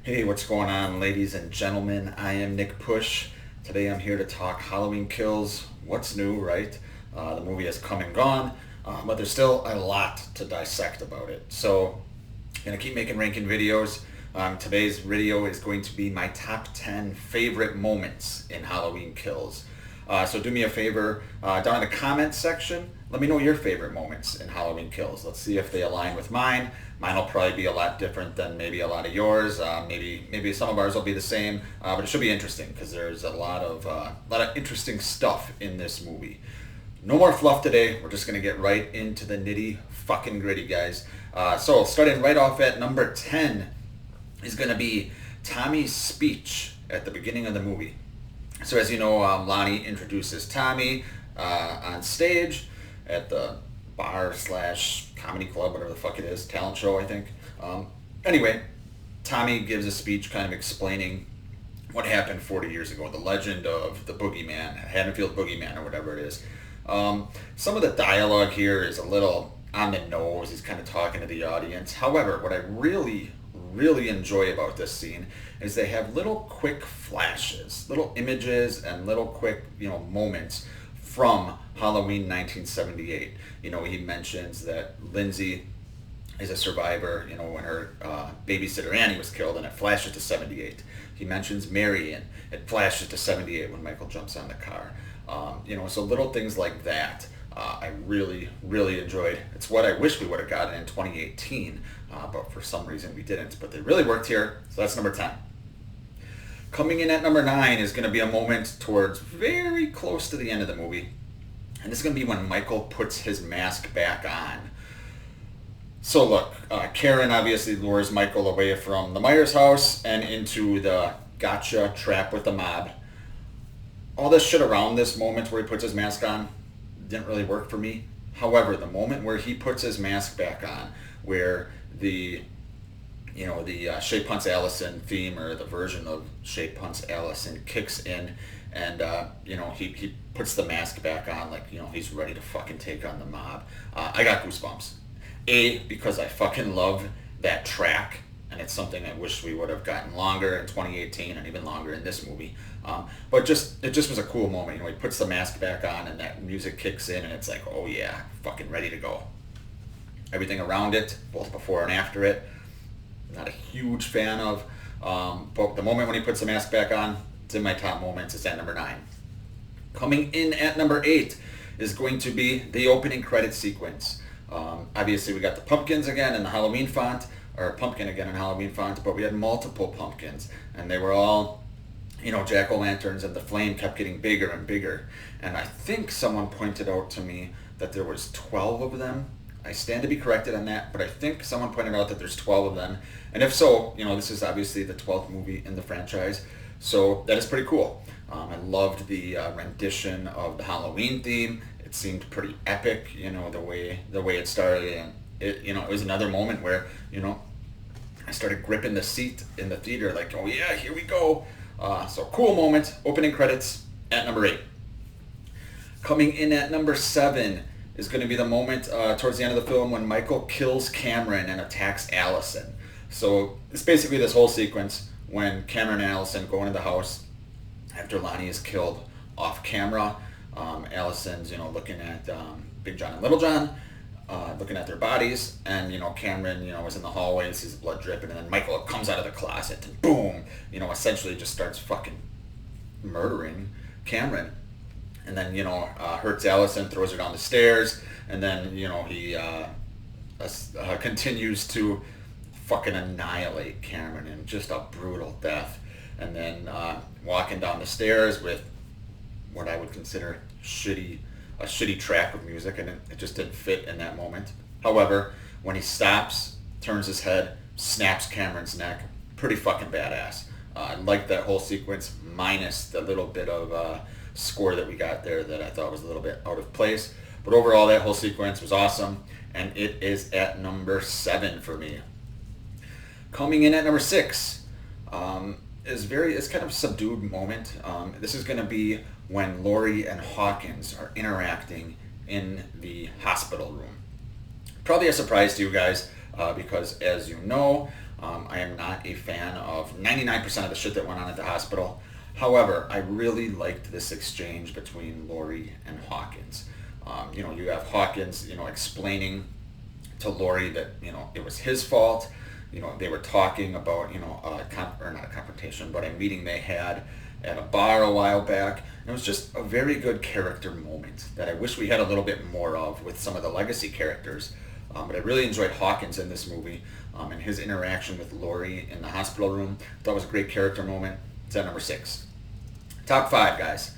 Hey, what's going on, ladies and gentlemen? I am Nick Push. Today I'm here to talk Halloween Kills. What's new, right? The movie has come and gone, but there's still a lot to dissect about it. So, gonna keep making ranking videos. Today's video is going to be my top 10 favorite moments in Halloween Kills. So do me a favor, down in the comments section, let me know your favorite moments in Halloween Kills. Let's see if they align with mine. Mine will probably be a lot different than maybe a lot of yours. Maybe some of ours will be the same, but it should be interesting because there's a lot of interesting stuff in this movie. No more fluff today. We're just gonna get right into the nitty fucking gritty, guys. So starting right off at number 10 is gonna be Tommy's speech at the beginning of the movie. So as you know, Lonnie introduces Tommy on stage at the bar slash comedy club, whatever the fuck it is, talent show, I think. Anyway, Tommy gives a speech kind of explaining what happened 40 years ago, the legend of the boogeyman, Haddonfield boogeyman or whatever it is. Some of the dialogue here is a little on the nose. He's kind of talking to the audience. However, what I really enjoy about this scene is they have little quick flashes, little images and little quick, moments from Halloween 1978. He mentions that Lindsay is a survivor, when her babysitter Annie was killed, and it flashes to 78. He mentions Marion. It flashes to 78 when Michael jumps on the car. So little things like that. I really enjoyed. It's what I wish we would have gotten in 2018, but for some reason we didn't. But they really worked here, so that's number 10. Coming in at number 9 is going to be a moment towards very close to the end of the movie, and this is going to be when Michael puts his mask back on. So look, Karen obviously lures Michael away from the Myers house and into the gotcha trap with the mob. All this shit around this moment where he puts his mask on didn't really work for me. However, the moment where he puts his mask back on, where the Shape Hunts Allison theme, or the version of Shape Hunts Allison, kicks in, and he puts the mask back on, like he's ready to fucking take on the mob. I got goosebumps. Because I fucking love that track, and it's something I wish we would have gotten longer in 2018 and even longer in this movie. But it just was a cool moment. He puts the mask back on and that music kicks in, and it's like, oh yeah, fucking ready to go. Everything around it, both before and after it, not a huge fan of. But the moment when he puts the mask back on, it's in my top moments. It's at number 9. Coming in at number 8 is going to be the opening credit sequence. Obviously we got the pumpkins again in the Halloween font, or pumpkin again in Halloween font, but we had multiple pumpkins, and they were all, jack-o'-lanterns, and the flame kept getting bigger and bigger. And I think someone pointed out to me that there was 12 of them. I stand to be corrected on that, but I think someone pointed out that there's 12 of them. And if so, this is obviously the 12th movie in the franchise, so that is pretty cool. I loved the rendition of the Halloween theme. It seemed pretty epic, the way it started, and it was another moment where, I started gripping the seat in the theater, like, oh yeah, here we go. So cool moment. Opening credits at number 8. Coming in at number 7 is going to be the moment towards the end of the film when Michael kills Cameron and attacks Allison. So it's basically this whole sequence when Cameron and Allison go into the house after Lonnie is killed off camera. Allison's, looking at Big John and Little John, looking at their bodies, and, Cameron, was in the hallway and sees the blood dripping, and then Michael comes out of the closet and boom, essentially just starts fucking murdering Cameron. And then, hurts Allison, throws her down the stairs, and then, he continues to fucking annihilate Cameron in just a brutal death. And then walking down the stairs with what I would consider a shitty track of music, and it just didn't fit in that moment. However, when he stops, turns his head, snaps Cameron's neck, pretty fucking badass. I like that whole sequence, minus the little bit of score that we got there that I thought was a little bit out of place. But overall, that whole sequence was awesome, and it is at number 7 for me. Coming in at number 6 is kind of a subdued moment. This is going to be when Laurie and Hawkins are interacting in the hospital room. Probably a surprise to you guys, because as you know, I am not a fan of 99% of the shit that went on at the hospital. However, I really liked this exchange between Laurie and Hawkins. You have Hawkins, explaining to Laurie that, it was his fault. They were talking about, or not a confrontation, but a meeting they had at a bar a while back. And it was just a very good character moment that I wish we had a little bit more of with some of the legacy characters. But I really enjoyed Hawkins in this movie, and his interaction with Laurie in the hospital room. That was a great character moment. It's at number 6. Top 5, guys.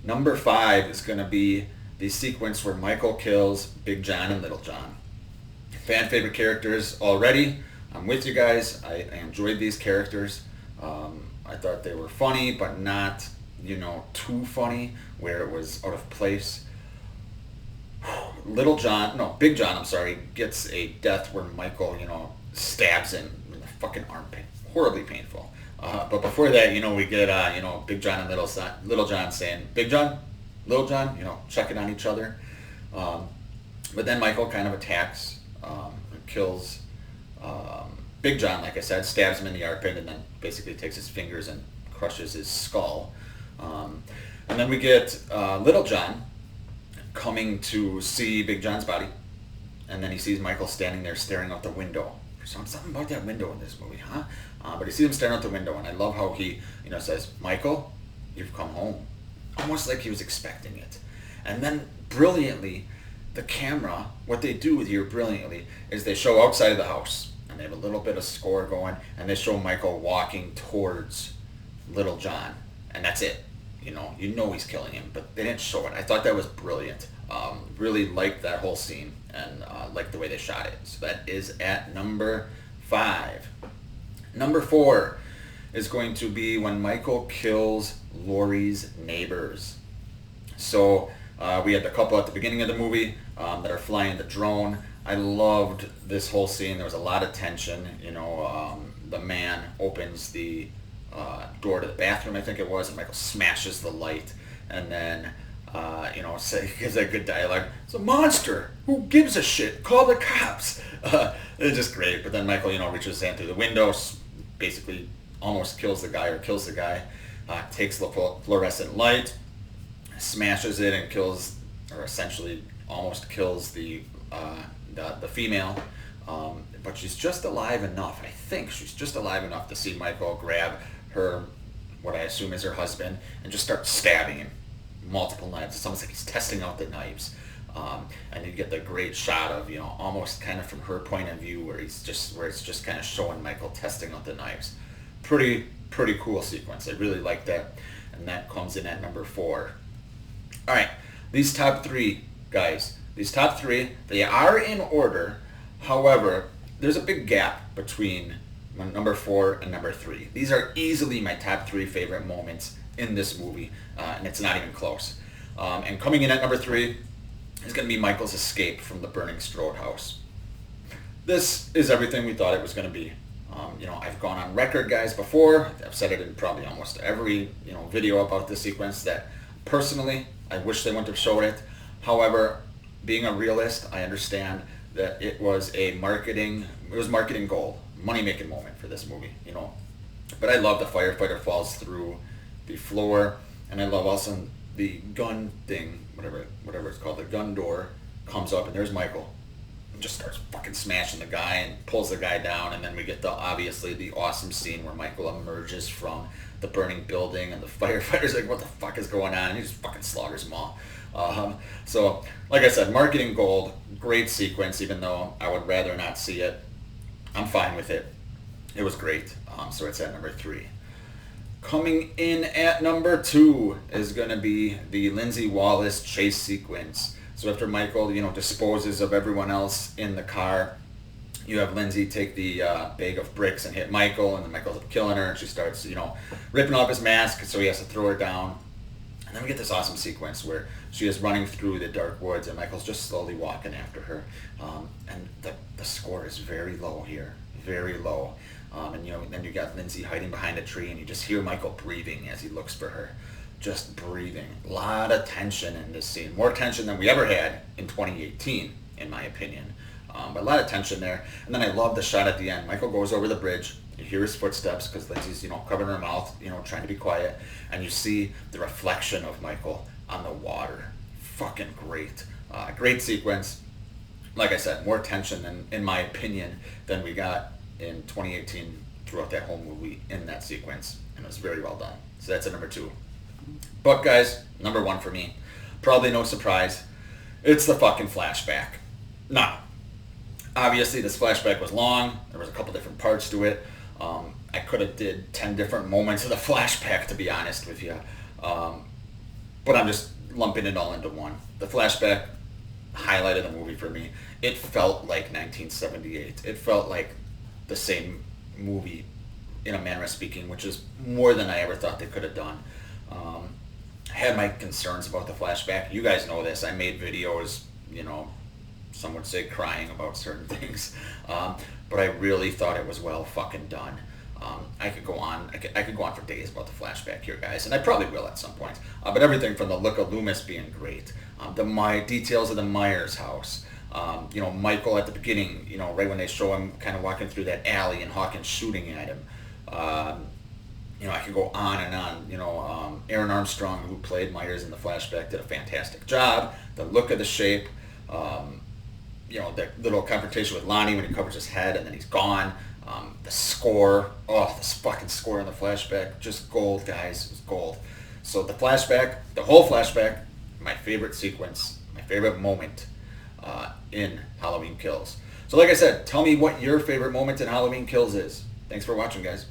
Number 5 is going to be the sequence where Michael kills Big John and Little John. Fan favorite characters already. I'm with you guys. I enjoyed these characters. I thought they were funny, but not, too funny where it was out of place. Big John, gets a death where Michael, stabs him in the fucking armpit. Horribly painful. But before that, we get, Big John and Little John saying, Big John, Little John, checking on each other. But then Michael kind of attacks, and kills Big John, like I said, stabs him in the armpit, and then basically takes his fingers and crushes his skull. And then we get Little John coming to see Big John's body, and then he sees Michael standing there staring out the window. There's something about that window in this movie, huh? But he sees him staring out the window, and I love how he, says, Michael, you've come home. Almost like he was expecting it. And then, brilliantly, the camera, what they do here brilliantly, is they show outside of the house, and they have a little bit of score going, and they show Michael walking towards Little John, and that's it. He's killing him, but they didn't show it. I thought that was brilliant. Really liked that whole scene, and liked the way they shot it. So that is at number 5. Number 4 is going to be when Michael kills Laurie's neighbors. So we had the couple at the beginning of the movie that are flying the drone. I loved this whole scene. There was a lot of tension. The man opens the door to the bathroom, I think it was, and Michael smashes the light, and then gives that good dialogue. It's a monster. Who gives a shit? Call the cops. It's just great. But then Michael, reaches his hand through the window, basically almost kills the guy, takes the fluorescent light, smashes it, and kills, or essentially almost kills the female. But she's just alive enough. I think she's just alive enough to see Michael grab her, what I assume is her husband, and just start stabbing him. Multiple knives. It's almost like he's testing out the knives. And you get the great shot of, almost kind of from her point of view where it's just kind of showing Michael testing out the knives. Pretty cool sequence. I really like that. And that comes in at number 4. All right. These top 3, guys. They are in order. However, there's a big gap between number 4 and number 3. These are easily my top 3 favorite moments in this movie, and it's not even close. And coming in at number 3 is going to be Michael's escape from the burning Strode house. This is everything we thought it was going to be. I've gone on record, guys, before. I've said it in probably almost every video about this sequence that personally I wish they wouldn't have showed it. However, being a realist, I understand that it was marketing gold, money-making moment for this movie. But I love the firefighter falls through the floor, and I love also the gun thing, whatever it's called, the gun door comes up, and there's Michael, and just starts fucking smashing the guy and pulls the guy down, and then we get the awesome scene where Michael emerges from the burning building, and the firefighter's like, what the fuck is going on? And he just fucking slaughters them all. So, like I said, marketing gold, great sequence, even though I would rather not see it. I'm fine with it. It was great. So it's at number 3. Coming in at number 2 is going to be the Lindsay Wallace chase sequence. So after Michael, disposes of everyone else in the car, you have Lindsay take the bag of bricks and hit Michael, and then Michael's killing her, and she starts, ripping off his mask, so he has to throw her down. And then we get this awesome sequence where she is running through the dark woods, and Michael's just slowly walking after her. And the score is very low here, very low. And then you got Lindsay hiding behind a tree, and you just hear Michael breathing as he looks for her. Just breathing. A lot of tension in this scene. More tension than we ever had in 2018, in my opinion. But a lot of tension there. And then I love the shot at the end. Michael goes over the bridge. You hear his footsteps because Lindsay's, covering her mouth, trying to be quiet. And you see the reflection of Michael on the water. Fucking great. Great sequence. Like I said, more tension than, in my opinion, than we got in 2018 throughout that whole movie in that sequence. And it was very well done. So that's a number 2. But guys, number 1 for me. Probably no surprise. It's the fucking flashback. Now, obviously this flashback was long. There was a couple different parts to it. I could have did 10 different moments of the flashback, to be honest with you. But I'm just lumping it all into one. The flashback highlighted the movie for me. It felt like 1978. It felt like the same movie in a manner of speaking, which is more than I ever thought they could have done. I had my concerns about the flashback. You guys know this. I made videos, some would say crying about certain things. But I really thought it was well fucking done. I could go on for days about the flashback here, guys, and I probably will at some point. But everything from the look of Loomis being great, the details of the Myers house, Michael at the beginning, right when they show him kind of walking through that alley and Hawkins shooting at him. I could go on and on. Aaron Armstrong, who played Myers in the flashback, did a fantastic job. The look of the shape, the little confrontation with Lonnie when he covers his head and then he's gone. The score, this fucking score in the flashback, just gold, guys. It was gold. So the whole flashback, my favorite sequence, my favorite moment in Halloween Kills. So like I said, tell me what your favorite moment in Halloween Kills is. Thanks for watching, guys.